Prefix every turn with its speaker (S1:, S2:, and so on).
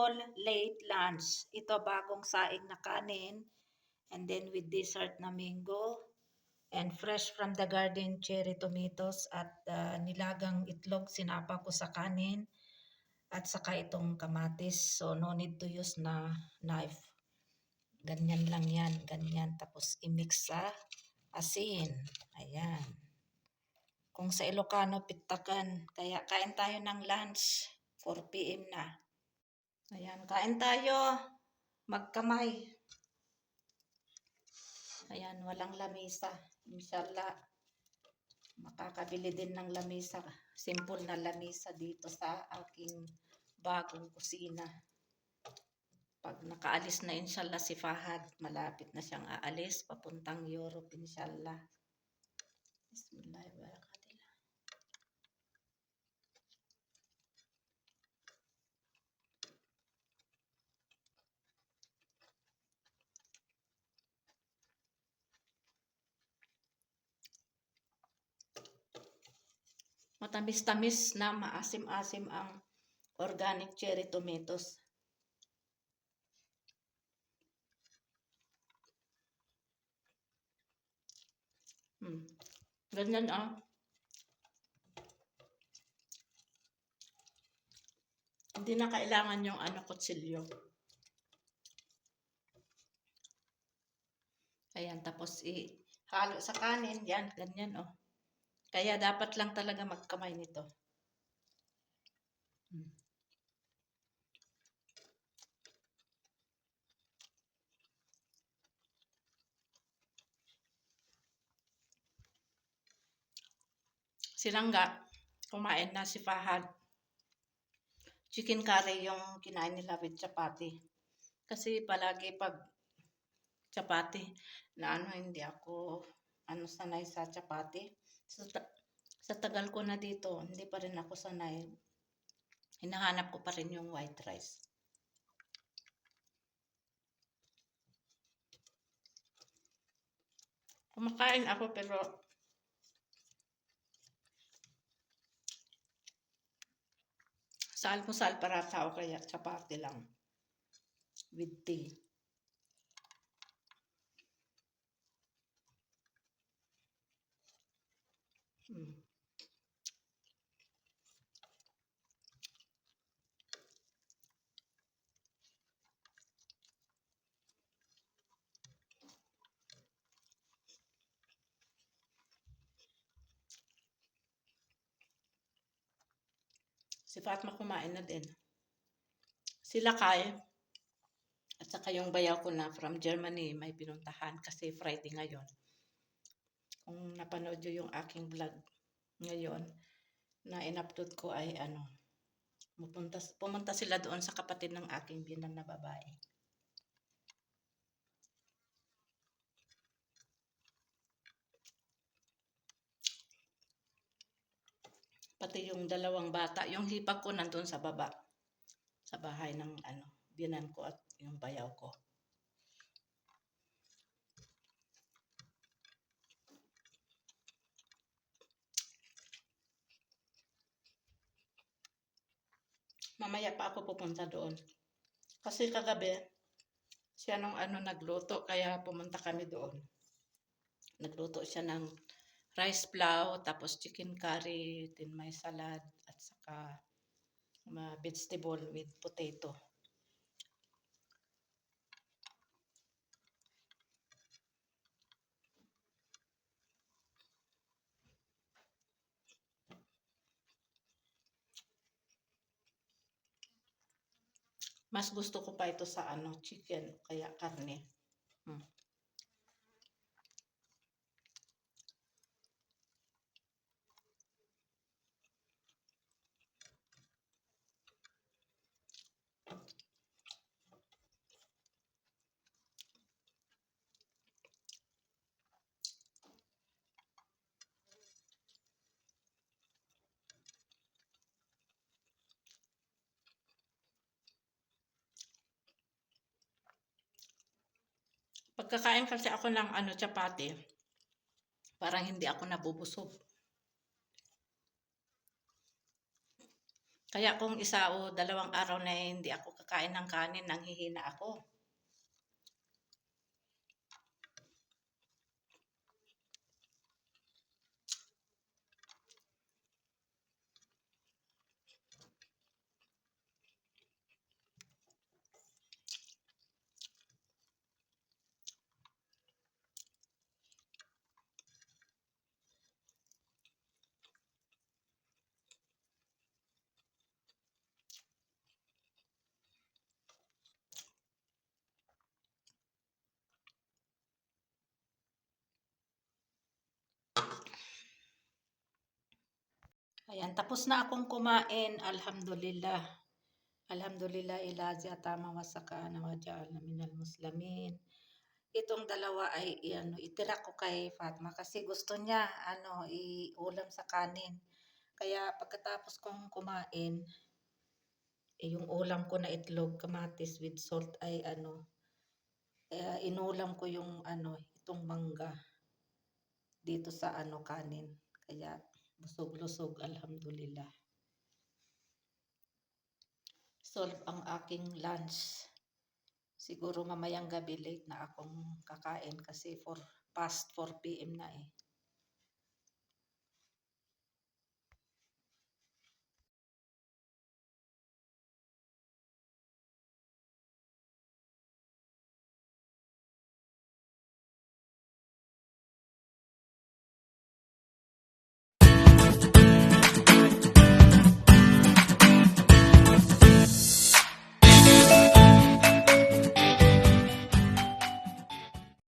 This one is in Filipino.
S1: small late lunch. Ito bagong saing na kanin. And then with dessert na mango. And fresh from the garden cherry tomatoes at nilagang itlog sinapa ko sa kanin. At saka itong kamatis. So no need to use na knife. Ganyan lang yan. Ganyan. Tapos i-mix sa asin. Ayan. Kung sa Ilocano, pitakan. Kaya kain tayo ng lunch. 4 p.m. na. Ayan, kain tayo. Magkamay. Ayan, walang lamisa. Inshallah, makakabili din ng lamisa. Simple na lamisa dito sa aking bagong kusina. Pag nakaalis na inshallah si Fahad, malapit na siyang aalis. Papuntang Europe inshallah. Bismillahirrahmanirrahim. Matamis-tamis na maasim-asim ang organic cherry tomatoes. Ganyan ah. Hindi na kailangan yung kutsilyo. Ayan, tapos ihalo sa kanin. Yan, ganyan oh. Kaya dapat lang talaga magkamay nito. Silangga, kumain na si Fahad. Chicken curry yung kinain nila with chapati. Kasi palagi pag chapati na hindi ako sanay sa chapati. Sa tagal ko na dito, hindi pa rin ako sanay. Hinahanap ko pa rin yung white rice. Kumakain ako pero sa almusal parata o kaya chapati lang with tea. Si Fatma kumain na din. Sila Kai at saka yung bayaw ko na from Germany may pinuntahan kasi Friday ngayon. Kung napanood nyo yung aking vlog ngayon na in-upload ko ay pumunta sila doon sa kapatid ng aking binan na babae. Pati yung dalawang bata, yung hipag ko nandun sa baba. Sa bahay ng binan ko at yung bayaw ko. Mamaya pa ako pupunta doon. Kasi kagabi, siya nung nagluto, kaya pumunta kami doon. Nagluto siya ng rice plau, tapos chicken curry, then may salad, at saka vegetable with potato. Mas gusto ko pa ito sa chicken, kaya karne. Pagkakain kasi ako ng chapati, parang hindi ako nabubusog. Kaya kung isa o dalawang araw na hindi ako kakain ng kanin, nanghihina ako. Ayan, tapos na akong kumain. Alhamdulillah. Alhamdulillah ilazi atama wasaka na waja'al na minal muslimin. Itong dalawa ay ano, itira ko kay Fatma kasi gusto niya ano, iulam sa kanin. Kaya pagkatapos kong kumain, yung ulam ko na itlog, kamatis with salt ay ano, inulam ko yung ano, itong mangga dito sa ano kanin. Kaya busog-lusog, alhamdulillah. Solve ang aking lunch. Siguro mamayang gabi late na akong kakain kasi past 4 p.m. na eh.